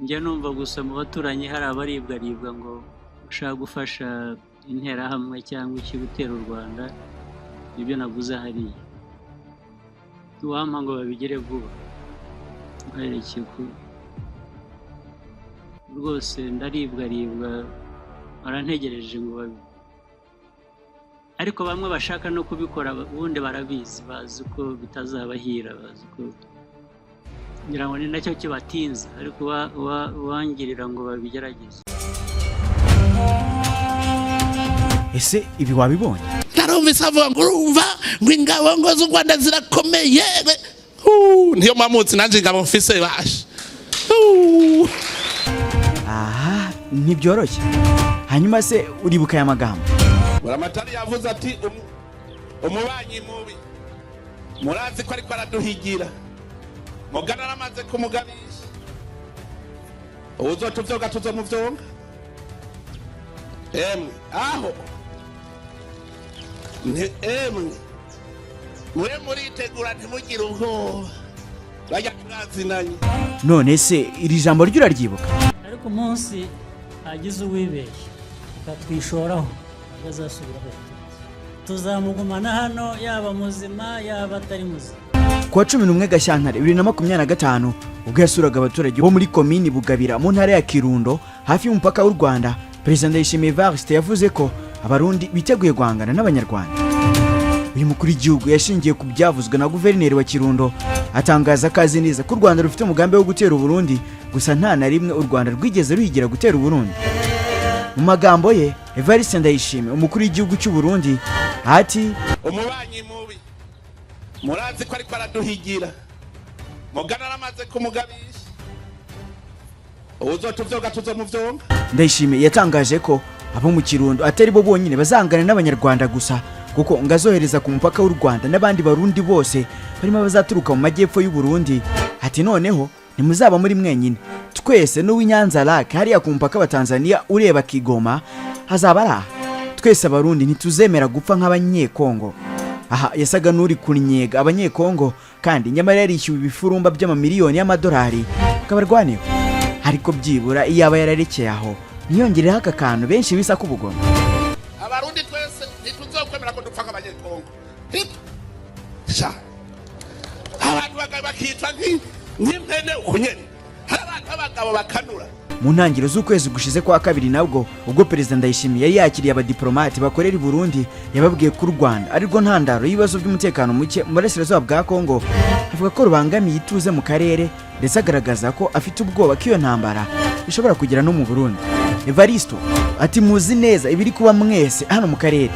njya numva gusa mu baturanyi hari abaribwaribwa ngo ushaka gufasha interahamwe cyangwa iki gutera u Rwanda, ibyo naguze hariya tuwampa ngo babigere vuba baherekeye rwose ndaribwaribwa barantegereje ngo ariko bamwe bashaka no kubikora ubundi barabizi, bazi ko bitazabahira, bazi ko ngira ngo ni nacyo kibatinza, ariko wangirira ngo babigerageze. Ese ibi wabibonye? Narumvise avuga ngo urumva ngo ingabo ngo z'u Rwanda zirakomeye, niyo mamutsi nanje ingabo mfise basha. Aha ntibyoroshye. Hanyuma se uribuka aya magambo? Buramatari yavuze ati umubanyi mubi murazi ko ariko araduhigira, mugana aramaze kumugabisha, uzotuvyoga tuzomuvyonga. Aho mwe muritegura ntimugire ubwoba, bajya turazinanye. None se iri jambo ryo uraryibuka? Ariko umunsi hagize uwibeshya akatwishoraho azasubiraho, tuzamugumana hano yaba muzima yaba atari muzima. Kuwa 11 Gashyantare 2025 ubwo yasuraga abaturage bo muri komini Bugabira mu ntara ya Kirundo hafi y'umupaka w'u Rwanda, President Ndayishimiye Evariste yavuze ko abarundi biteguye guhangana n'abanyarwanda. Uyu mukuru w'igihugu yashingiye ku byavuzwe na guverineri wa Kirundo, atangaza kazi neza ko u Rwanda rufite umugambi wo gutera u Burundi, gusa nta na rimwe u Rwanda rwigeze ruhigira gutera u Burundi. Mu magambo ye, Evariste Ndayishimiye umukuru w'igihugu cy'u Burundi ati umubanyi mubi murazi ko ariko araduhigira, mugana aramaze kumugabisha, uzotuvyoga tuzomuvyonga. Ndayishimiye yatangaje ko abo mu Kirundo atari bo bonyine bazangana n'abanyarwanda gusa, kuko ngazohereza ku mupaka w'u Rwanda n'abandi barundi bose barimo bazaturuka mu majyepfo y'u Burundi. Ati noneho nimuzaba muri mwenyine, twese n'uw'Inyanza Lake hariya ku mupaka wa Tanzania ureba Kigoma hazaba ari aha. Twese abarundi ntituzemera gupfa nk'abanyekongo. Aha yasaga n'uri kunyega abanyekongo, kandi nyamara yarishyuwe ibifurumba by'amamiliyoni y'amadolari kabarwaneho. Ariko byibura iyaba yararekeye aho niyongereho aka kantu benshi bisa kubugona. Abarundi twese ntituzokwemera ko dupfa nk'abanyekongo. Abantu bakitwa nk'impene ukunyene, hari abantu abagabo bakanura. Mu ntangiriro z'ukwezi gushize kwa kabiri nabwo ubwo President Ndayishimiye yari yakiriye abadiplomate bakorera i Burundi, yababwiye ko u Rwanda ari rwo ntandaro y'ibibazo by'umutekano muke mu burasirazuba bwa Kongo. Avuga ko rubangamiye ituze mu karere, ndetse agaragaza ko afite ubwoba ko iyo ntambara ishobora kugera no mu Burundi. Evaristo ati muzi neza ibiri kuba mwese hano mu karere,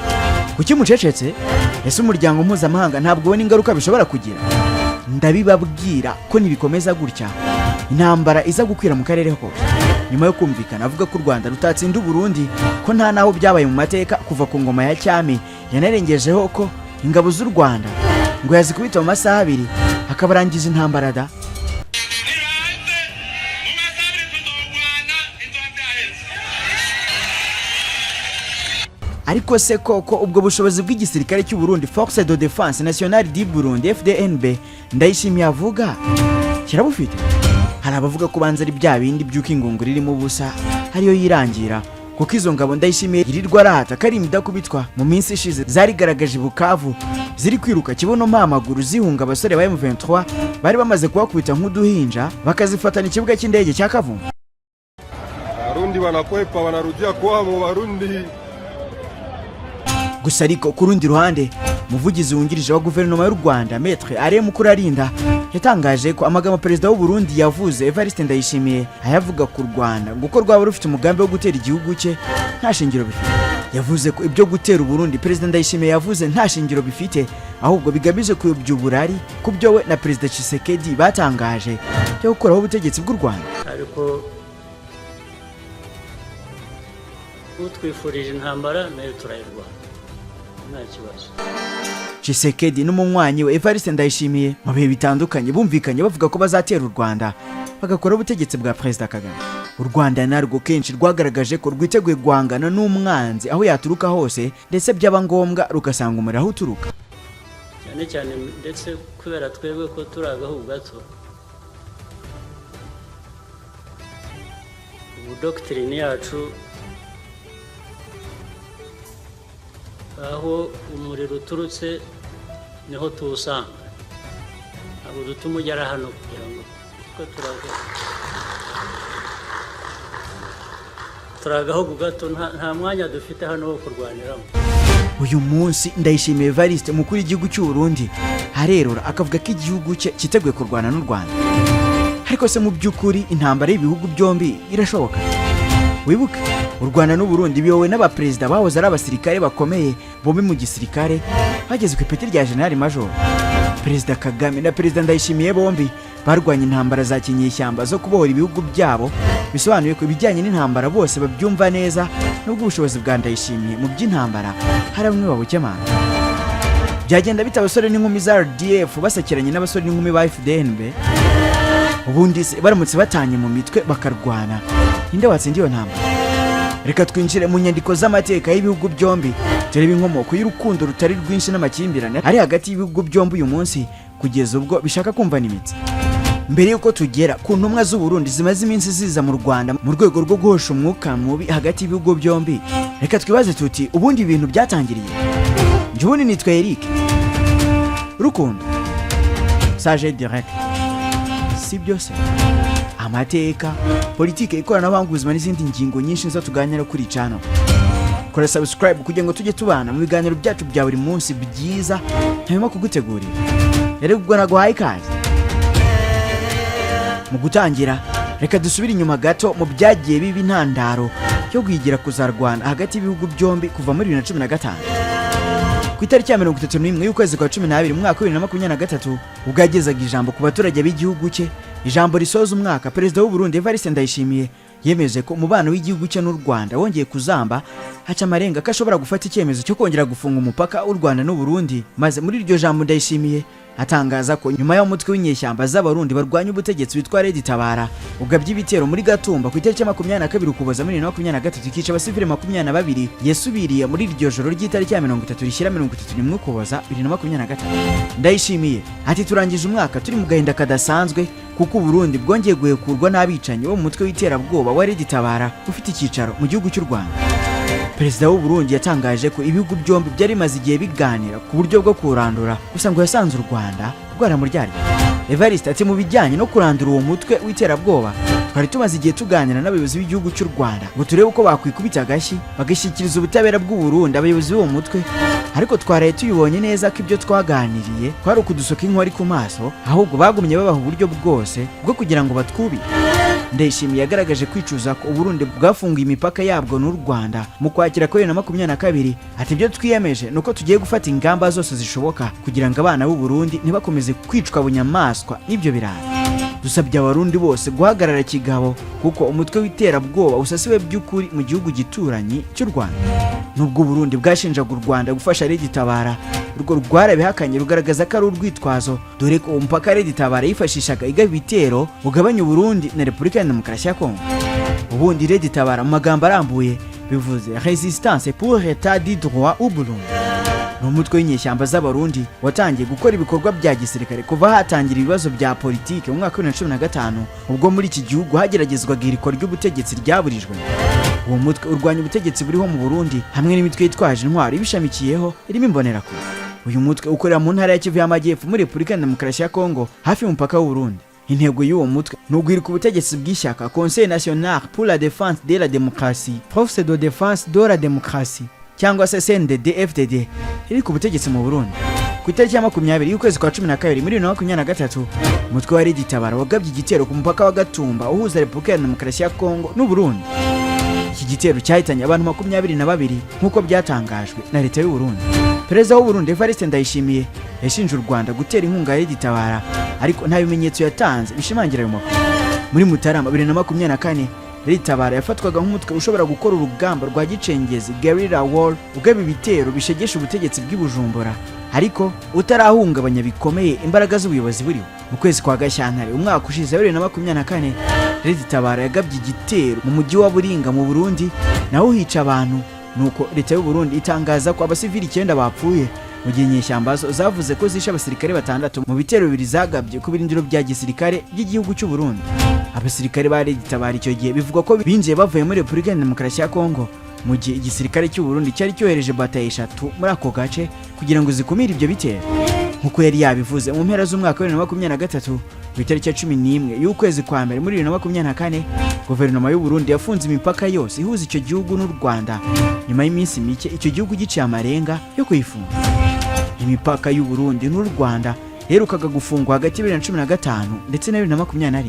kuki mucecetse? Ese umuryango mpuzamahanga ntabwo ubona ingaruka bishobora kugira? Ndabibabwira ko nibikomeza gutya intambara iza gukwira mu karere hose. Nyuma yo kumvikana avuga ko u Rwanda rutatsinda u Burundi, ko nta naho byabaye mu mateka kuva ku ngoma ya cyami, yanarengejeho ko ingabo z'u Rwanda ngo yazikubita mu masaha 2 akabarangiza intambara da. Ariko se koko ubwo bushobozi bw'igisirikare cy'u Burundi, Force de Défense Nationale du Burundi FDNB, Ndayishimiye avuga kirabufite? Hari abavuga ko banza ari bya bindi by'uko ingunguru irimo ubusa hariyo yirangira, kuko izo ngabo Ndayishimiye yirirwa arahata Karim idakubitwa mu minsi ishize zarigaragaje Bukavu ziri kwiruka kibono mpamaguru zihunga abasore ba M23 bari bamaze kubakwita nk'uduhinja, bakazifatana ikibuga cy'indege cya Kavumu. Barundi wanakwepa wanarudia kwao Barundi. Gusa ariko ku rundi ruhande umuvugizi wungirije wa guverinoma y'u Rwanda Maître Alain Mukurarinda yatangaje ko amagambo Perezida w'u Burundi yavuze Evariste Ndayishimiye ayavuga ku Rwanda guko rwaba rufite umugambi wo gutera igihugu cye nta shingiro bifite. Yavuze ko ibyo gutera u Burundi Perezida Ndayishimiye yavuze nta shingiro bifite, ahubwo bigamije kuyobya uburari ku byo we na Perezida Tshisekedi batangaje cyo gukoraho ubutegetsi bw'u Rwanda. Ariko utwifurije intambara nayo turayirwana nta kibazo. Tshisekedi n'umunywanyi we Evariste Ndayishimiye mu bihe bitandukanye bumvikanye bavuga ko bazatera u Rwanda bagakora ubutegetsi bwa Perezida Kagame. U Rwanda narwo kenshi rwagaragaje ko rwiteguye guhangana n'umwanzi aho yaturuka hose, ndetse byaba ngombwa rugasanga umuriro aho uturuka. Cyane cyane ndetse kubera twebwe ko turi agahugu gato, doctrine yacu aho umuriro uturutse niho tuwusanga, ntabwo dutuma ugera hano kugira ngo turagaho gato, nta mwanya dufite hano wo kurwaniramo. Uyu munsi Ndayishimiye Evariste umukuru w'igihugu cy'u Burundi arerura akavuga ko igihugu cye cyiteguye kurwana n'u Rwanda. Ariko se mu by'ukuri intambara y'ibihugu byombi irashoboka? Wibuke u Rwanda n'u Burundi biyobowe n'abaperezida bahoze ari abasirikare bakomeye bombi mu gisirikare bageze ku ipeti rya General Major. Perezida Kagame na Perezida Ndayishimiye bombi barwanya intambara za kinyeshyamba zo kubohora ibihugu byabo, bisobanuye ko ibijyanye n'intambara bose babyumva neza, nubwo ubushobozi bwa Ndayishimiye mu by'intambara hari bamwe babukemanga. Byagenda bita abasore n'inkumi za RDF basekeranye n'abasore n'inkumi ba FDNB, ubundi se baramutse batanye mu mitwe bakarwana, ninde watsindiye iyo ntambara? Reka twinjire mu nyandiko z'amateka y'ibihugu byombi turebe inkomoko y'urukundo rutari rwinshi n'amakimbirane ari hagati y'ibihugu byombi uyu munsi kugeza ubwo bishaka kumva n'imitsi. Mbere yuko tugera ku ntumwa z'u Burundi zimaze iminsi ziza mu Rwanda mu rwego rwo guhosha umwuka mubi hagati y'ibihugu byombi, reka twibaze tuti ubundi ibintu byatangiriye. Njye ubundi nitwa Eric Rukundo Sage Direct, si byose amateka, politike, ikoranabuhanga, ubuzima n'izindi ngingo nyinshi nzo tuganira kuri channel. Kora subscribe kugira ngo tujye tubana mu biganiro byacu bya buri munsi byiza ntayuma kugutegurira. Rero ubwo naguhaye ikaze. Mu gutangira reka dusubire inyuma gato mu byagiye biba intandaro yo kwigira kuzarwana hagati y'ibihugu byombi kuva muri 2015. Ku itariki ya 31 y'ukwezi kwa 12 mu mwaka wa 2023 ubwo yagezaga ijambo ku baturage b'igihugu cye, ijambo risoza umwaka, Perezida w'u Burundi Evariste Ndayishimiye yemeje ko umubano w'igihugu cye n'u Rwanda wongeye kuzamba, haca amarenga ko ashobora gufata icyemezo cyo kongera gufunga umupaka w'u Rwanda n'u Burundi. Maze muri iryo jambo Ndayishimiye atangaza ko nyuma y'umutwe w'inyeshyamba z'abarundi barwanya ubutegetsi witwa Red Tabara ugabye ibitero muri Gatumba ku itariki ya 22 Ukuboza muri 2023 ikica abasivile 22 yasubiriye muri iryo joro ry'itariki ya 30 rishyira 31 Ukuboza 2023. Ndayishimiye ati turangije umwaka turi mu gahinda kadasanzwe kuko u Burundi bwongeye guhekurwa n'abicanyi bo mu mutwe w'iterabwoba wa Red Tabara ufite icyicaro mu gihugu cy'u Rwanda. Perezida w'u Burundi yatangaje ko ibihugu byombi byari maze igihe biganira ku buryo bwo kurandura, gusa ngo yasanze u Rwanda rwaramuryarya. Evariste ati mu bijyanye no kurandura uwo mutwe w'iterabwoba twari tumaze igihe tuganira n'abayobozi b'igihugu cy'u Rwanda ngo turebe uko bakwikubita agashyi bagashyikiriza ubutabera bw'u Burundi abayobozi b'uwo mutwe, ariko twaraye tuyibonye neza ko ibyo twaganiriye twari ukudusoka inkori ku maso, ahubwo bagumye babaha uburyo bwose bwo kugira ngo batwubire. Ndayishimiye yagaragaje kwicuza ko u Burundi bwafunguye imipaka yabwo n'u Rwanda mu kwakira ko 2022. Ati ibyo twiyemeje nuko tugiye gufata ingamba zose zishoboka kugira ngo abana b'u Burundi ntibakomeze kwicwa bunyamaswa n'ibyo birara. Dusabye abarundi bose guhagarara kigabo kuko umutwe w'iterabwoba usasiwe by'ukuri mu gihugu gituranyi cy'u Rwanda. Nubwo Burundi bwashinjaga u Rwanda gufasha Red Tabara, urwo rwarabihakanye rugaragaza ko ari urwitwazo, dore ko umupaka Red Tabara yifashishaga igaba ibitero ugabanya Burundi na Repubulika ya Demokarasi ya Kongo. Ubundi Red Tabara mu magambo arambuye bivuze Resistance pour l'état du droit au Burundi. N'umutwe w'inyeshyamba z'abarundi watangiye gukora ibikorwa bya gisirikare kuva hatangira ibibazo bya politike mu mwaka wa 2015 ubwo muri iki gihugu hageragezwaga irikwa ry'ubutegetsi ryaburijwe. Uwo mutwe urwanya ubutegetsi buriho mu Burundi hamwe n'imitwe yitwaje intwaro ibishamikiyeho irimo imbonerakure. Uyu mutwe ukorera mu ntara ya Kivu y'Amajyepfo muri Repubulika ya Demokarasi ya Kongo hafi y'umupaka w'u Burundi. Intego y'uwo mutwe ni uguhirika ubutegetsi bw'ishyaka Conseil National pour la Défense de la Démocratie, Force de Défense de la Démocratie cyangwa se CNDD-FDD iri ku butegetsi mu Burundi. Ku itariki ya 20 y'ukwezi kwa 12 muri 2023 umutwe wa Red Tabara wagabye igitero ku mupaka wa Gatumba uhuza Repubulika ya Demokarasi ya Kongo n'u Burundi. Iki gitero cyahitanye abantu 22 nk'uko byatangajwe na leta y'u Burundi. Perezida w'u Burundi Evariste Ndayishimiye yashinje u Rwanda gutera inkunga ya Red Tabara, ariko nta bimenyetso yatanze bishimangira ayo makuru. Muri Mutarama 2024 Red Tabara yafatwaga nk'umutwe ushobora gukora urugamba rwa gicengezi guerrilla war ugaba ibitero bishegesha ubutegetsi bw'Ibujumbura, ariko utarahungabanya bikomeye imbaraga z'ubuyobozi buriho. Mu kwezi kwa Gashyantare umwaka ushize 2024 Red Tabara yagabye igitero mu mujyi wa Buringa mu Burundi, naho hica abantu, nuko leta y'u Burundi itangaza ko abasivili 9 bapfuye mu gihe inyeshyamba zavuze ko zishe abasirikare 6 mu bitero bibiri zagabye ku birindiro bya gisirikare by'igihugu cy'u Burundi. abasirikare bari gitabara icyo gihe bivugwa ko binjiye bavuye muri Repubulika ya Demokarasi ya Kongo, mu gihe igisirikare cy'u Burundi cyari cyohereje batayo 3 muri ako gace kugira ngo zikumire ibyo bitero. Nkuko yari yabivuze mu mpera z'umwaka wa 2023 ku itariki ya 11 y'ukwezi kwa mbere muri 2024, guverinoma y'u Burundi yafunze imipaka yose ihuza icyo gihugu n'u Rwanda nyuma y'iminsi mike icyo gihugu giciye amarenga yo kuyifunga. Imipaka y'u Burundi n'u Rwanda herukaga gufungwa hagati ya 2015 ndetse na 2021.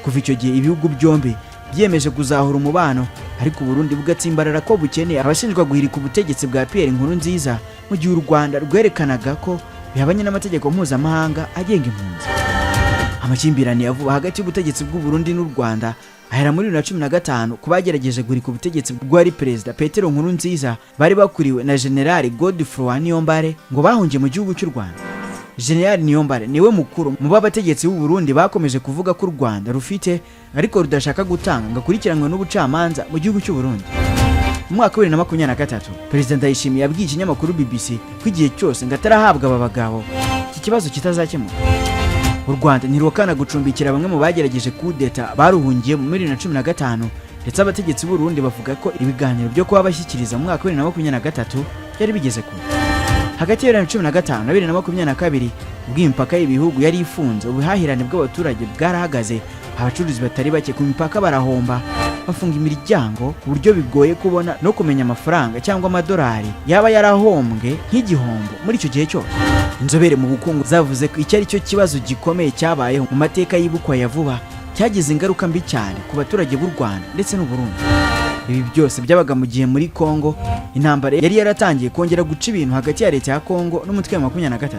Kuva icyo gihe ibihugu byombi byemeje kuzahura umubano, ariko Burundi bugatsimbarara ko bukeneye abashinjwa guhirika ubutegetsi bwa Pierre Nkurunziza, mu gihe u Rwanda rwerekanaga ko bihabanye n'amategeko mpuzamahanga agenga impunzi. Amakimbirane yavuba hagati y'ubutegetsi bw'u Burundi n'u Rwanda ahera muri 2015 kubagerageje guhirika ubutegetsi bw'uwari perezida Petero Nkurunziza bari bakuriwe na General Godefroid Niyombare ngo bahungiye mu gihugu cy'u Rwanda. General Niyombare niwe mukuru mu babategetsi b'u Burundi bakomeje kuvuga ko u Rwanda rufite ariko rudashaka gutanga ngo akurikiranwe n'ubucamanza mu gihugu cy'u Burundi. Mu mwaka wa 2023 Perezida Ndayishimiye yabwiye ikinyamakuru BBC ko igihe cyose ngo atarahabwa aba bagabo iki kibazo kitazakemuka. U Rwanda ntirukana gucumbikira bamwe mu bagerageje kudeta baruhungiye mu 2015, ndetse abategetsi b'u Burundi bavuga ko ibiganiro byo kuba bashyikiriza mu mwaka wa 2023 byari bigeze kure. Hagati ya 2015 na 2022 ubw'imipaka y'ibihugu yari ifunze, ubuhahirane bw'abaturage bwarahagaze, abacuruzi batari bake ku mipaka barahomba, bafunga imiryango ku buryo bigoye kubona no kumenya amafaranga cyangwa amadolari yaba yarahombwe nk'igihombo muri icyo gihe cyose. Inzobere mu bukungu zavuze ko icyo ari cyo kibazo gikomeye cyabayeho mu mateka y'ibukwa ya vuba, cyagize ingaruka mbi cyane ku baturage b'u Rwanda ndetse n'u Burundi. Ibi byose byabaga mu gihe muri Kongo intambara yari yaratangiye kongera guca ibintu hagati ya leta ya Kongo n'umutwe wa 23.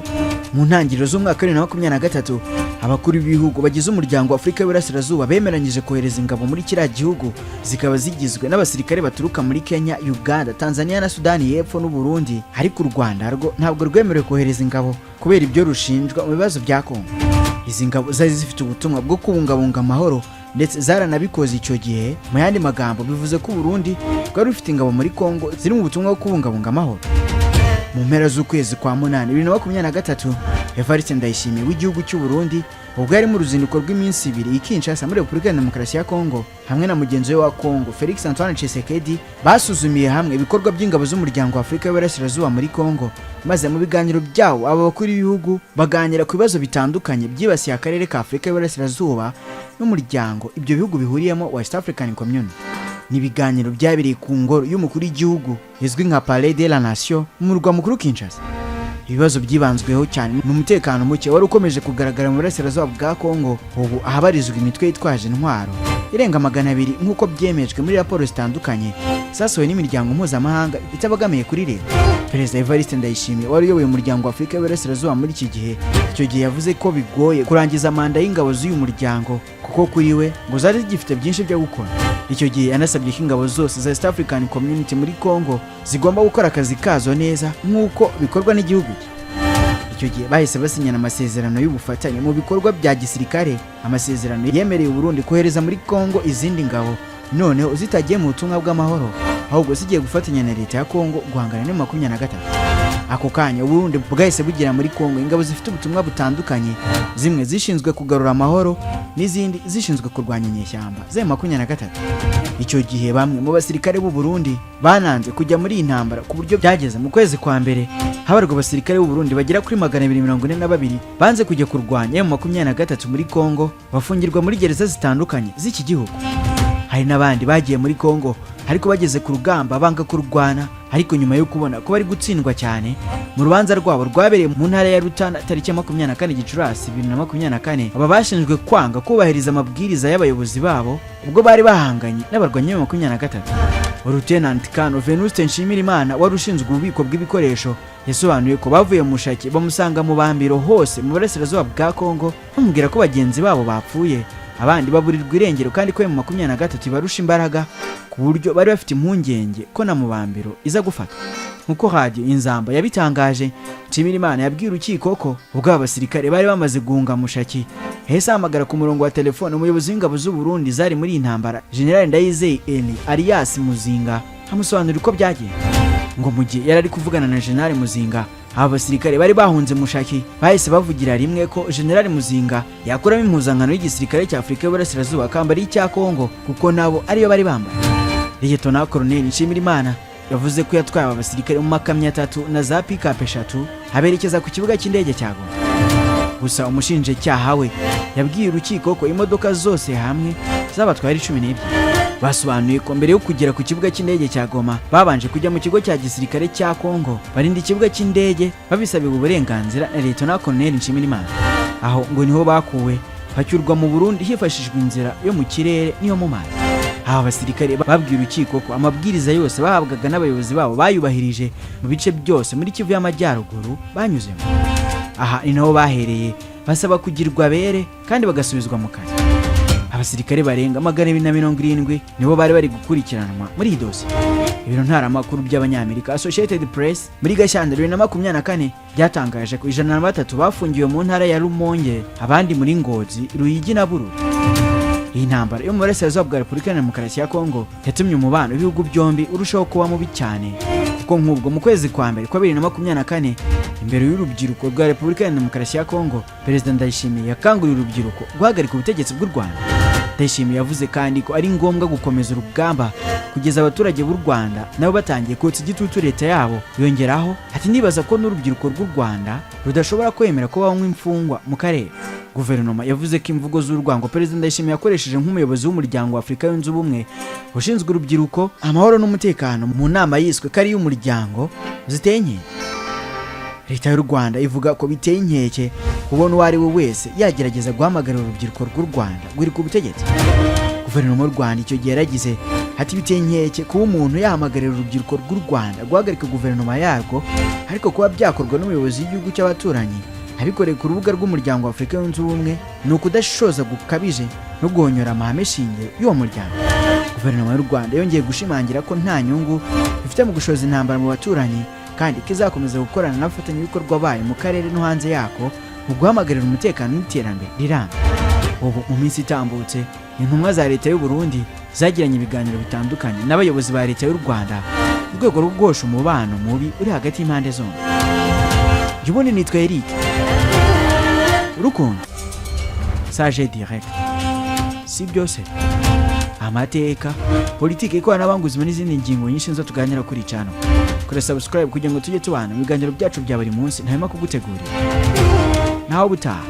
Mu ntangiriro z'umwaka wa 2023 abakuru b'ibihugu bagize umuryango wa Afurika y'Iburasirazuba bemeranyije kohereza ingabo muri kiriya gihugu, zikaba zigizwe n'abasirikare baturuka muri Kenya, Uganda, Tanzania na Sudani y'Epfo n'u Burundi, ariko u Rwanda rwo ntabwo rwemerewe kohereza ingabo kubera ibyo rushinjwa mu bibazo bya Kongo. Izi ngabo zari zifite ubutumwa bwo kubungabunga amahoro ndetse zaranabikoze icyo gihe. Mu yandi magambo bivuze ko Burundi bwari rufite ingabo muri Kongo ziri mu butumwa bwo kubungabunga amahoro. Mu mpera z'ukwezi kwa 8 2023 Evariste Ndayishimiye w'igihugu cy'u Burundi ubwo yari mu ruzinduko rw'iminsi 2 i Kinshasa muri Repubulika ya Demokarasi ya Kongo hamwe na mugenzi we wa Kongo Felix Antoine Tshisekedi basuzumiye hamwe ibikorwa by'ingabo z'umuryango wa Afurika y'Iburasirazuba muri Kongo, maze mu biganiro byawo aba bakuru b'ibihugu baganira ku bibazo bitandukanye byibasiye akarere ka Afurika y'Iburasirazuba n'umuryango ibyo bihugu bihuriyemo West African Community. Ni ibiganiro byabereye ku ngoro y'umukuru w'igihugu izwi nka Palais de la Nation mu murwa mukuru Kinshasa. Ibibazo byibanzweho cyane n'umutekano muke wari ukomeje kugaragara mu burasirazuba bwa Kongo, ubu ahabarizwa imitwe yitwaje intwaro irenga 200 nk'uko byemejwe muri raporo zitandukanye zasohowe n'imiryango mpuzamahanga itabagamiye kuri leta. Perezida Evariste Ndayishimiye wari uyoboye umuryango wa Afurika y'Iburasirazuba muri iki gihe, icyo gihe yavuze ko bigoye kurangiza manda y'ingabo z'uyu muryango kuko kuri we ngo zari zigifite byinshi byo gukora. Icyo gihe yanasabye ko ingabo zose za East African Community muri Kongo zigomba gukora akazi kazo neza nk'uko bikorwa n'igihugu cye. Icyo gihe bahise basinyana amasezerano y'ubufatanye mu bikorwa bya gisirikare, amasezerano yemereye Burundi kohereza muri Kongo izindi ngabo, noneho zitagiye mu butumwa bw'amahoro ahubwo zigiye gufatanya na leta ya Kongo guhangana na 23. Ako kanya Burundi bwahise bugira muri Kongo ingabo zifite ubutumwa butandukanye, zimwe zishinzwe kugarura amahoro n'izindi zishinzwe kurwanya inyeshyamba za 23. Icyo gihe bamwe mu basirikare b'u Burundi bananze kujya muri iyi ntambara ku buryo byageze mu kwezi kwa mbere habarwa abasirikare b'u Burundi bagera kuri 242 banze kujya kurwanya M23 muri Kongo, bafungirwa muri gereza zitandukanye z'iki gihugu. Hari n'abandi bagiye muri Kongo ariko bageze ku rugamba banga kurwana, ariko nyuma yo kubona ko bari gutsindwa cyane mu rubanza rwabo rwabereye mu ntara ya Rutana tariki ya 24 Gicurasi 2024, aba bashinjwe kwanga kubahiriza amabwiriza y'abayobozi babo ubwo bari bahanganye n'abarwanyi ba 23. Lieutenant Kano Venuste Nshimirimana wari ushinzwe ububiko bw'ibikoresho yasobanuye ko bavuye mu Mushaki bamusanga mu bambiro hose mu burasirazuba bwa Kongo, bamubwira ko bagenzi babo bapfuye, abandi baburirwa irengero kandi ko mu 23 barusha imbaraga ku buryo bari bafite impungenge ko na mubambiro iza gufata. Nkuko Radio Inzamba yabitangaje, Nshimirimana yabwiye urukiko ko ubwo abasirikare bari bamaze guhunga Mushaki hese hamagara ku murongo wa telefone umuyobozi w'ingabo z'u Burundi zari muri intambara General Ndayizeye Eli alias Muzinga, amusobanurira uko byagiye. Ngo mu gihe yari ari kuvugana na General Muzinga aba basirikare bari bahunze Mushaki bahise bavugira rimwe ko General Muzinga yakuramo impuzankano y'igisirikare cya Afurika y'Uburasirazuba akambara icya Kongo kuko nabo ariyo bari bambaye. Lieutenant Colonel Nshimirimana yavuze ko yatwaye aba basirikare mu makamyo 3 na za pick-up 3 aberekeza ku kibuga cy'indege cya Goma. Gusa umushinjacyaha we yabwiye urukiko ko imodoka zose hamwe zabatwara 12 basobanuye ko mbere yo kugera ku kibuga cy'indege cya Goma babanje kujya mu kigo cya gisirikare cya Kongo barinda ikibuga cy'indege babisabiwe uburenganzira na Lieutenant Colonel Nshimirimana. Aho ngo niho bakuwe bacyurwa mu Burundi hifashishwa inzira yo mu kirere niyo mu mazi. Aba basirikare babwiye urukiko ko amabwiriza yose bahabwaga n'abayobozi babo bayubahirije mu bice byose muri Kivu y'Amajyaruguru banyuzemo. Aha ni naho bahereye basaba kugirwa bere kandi bagasubizwa mu kazi. Abasirikare barenga 270 nibo bari gukurikiranwa muri iyi dosiye. Ibiro ntaramakuru by'Abanyamerika Associated Press muri Gashyantare 2024 byatangaje ko 103 bafungiwe mu ntara ya Rumonge, abandi muri Ngozi, Ruyigi na Bururi. Iyi ntambara yo mu burasirazuba bwa Repubulika ya Demokarasi ya Kongo yatumye umubano w'ibihugu byombi urushaho kuba mubi cyane, kuko nk'ubwo mu kwezi kwa mbere kwa 2024 imbere y'urubyiruko rwa Repubulika ya Demokarasi ya Kongo, Perezida Ndayishimiye yakanguriye urubyiruko guhagarika ubutegetsi bw'u Rwanda. Ndayishimiye yavuze kandi ko ari ngombwa gukomeza urugamba kugeza abaturage b'u Rwanda nabo batangiye kotsa igitutu leta yabo. Yongeraho ati nibaza ko n'urubyiruko rw'u Rwanda rudashobora kwemera ko banywa imfungwa mu karere. Guverinoma yavuze ko imvugo z'urwango Perezida Ndayishimiye yakoresheje nk'umuyobozi w'umuryango wa Afurika yunze ubumwe ushinzwe urubyiruko, amahoro n'umutekano mu nama yiswe ko ari y'umuryango ziteye inkeke. Leta y'u Rwanda ivuga ko biteye inkeke kubona uwo ari we wese yagerageza guhamagarira urubyiruko rw'u Rwanda guhirika ubutegetsi. Guverinoma y'u Rwanda icyo gihe yaragize ati biteye inkeke kuba umuntu yahamagarira urubyiruko rw'u Rwanda guhagarika guverinoma yarwo, ariko kuba byakorwa n'umuyobozi w'igihugu cy'abaturanyi abikoreye ku rubuga rw'umuryango wa Afurika yunze ubumwe ni ukudashoza gukabije no guhonyora amahame shingiro y'uwo muryango. Guverinoma y'u Rwanda yongeye gushimangira ko nta nyungu ifite mu gushoza intambara mu baturanyi kandi kizakomeza gukorana n'abafatanyabikorwa bayo mu karere no hanze yako mu guhamagarira umutekano n'iterambere rirambye. Ubu mu minsi itambutse intumwa za leta y'u Burundi zagiranye ibiganiro bitandukanye n'abayobozi ba leta y'u Rwanda mu rwego rwo guhosha umubano mubi uri hagati y'impande zombi. Ubundi nitwa Eric Rukundo, Sage Direct. Si byose amateka, politiki, ikoranabuhanga n'izindi ngingo nyinshi nzo tuganira kuri channel. Kora subscribe kugira ngo tujye tubana mu biganiro byacu bya buri munsi ntahema kugutegurira. Naho butaha.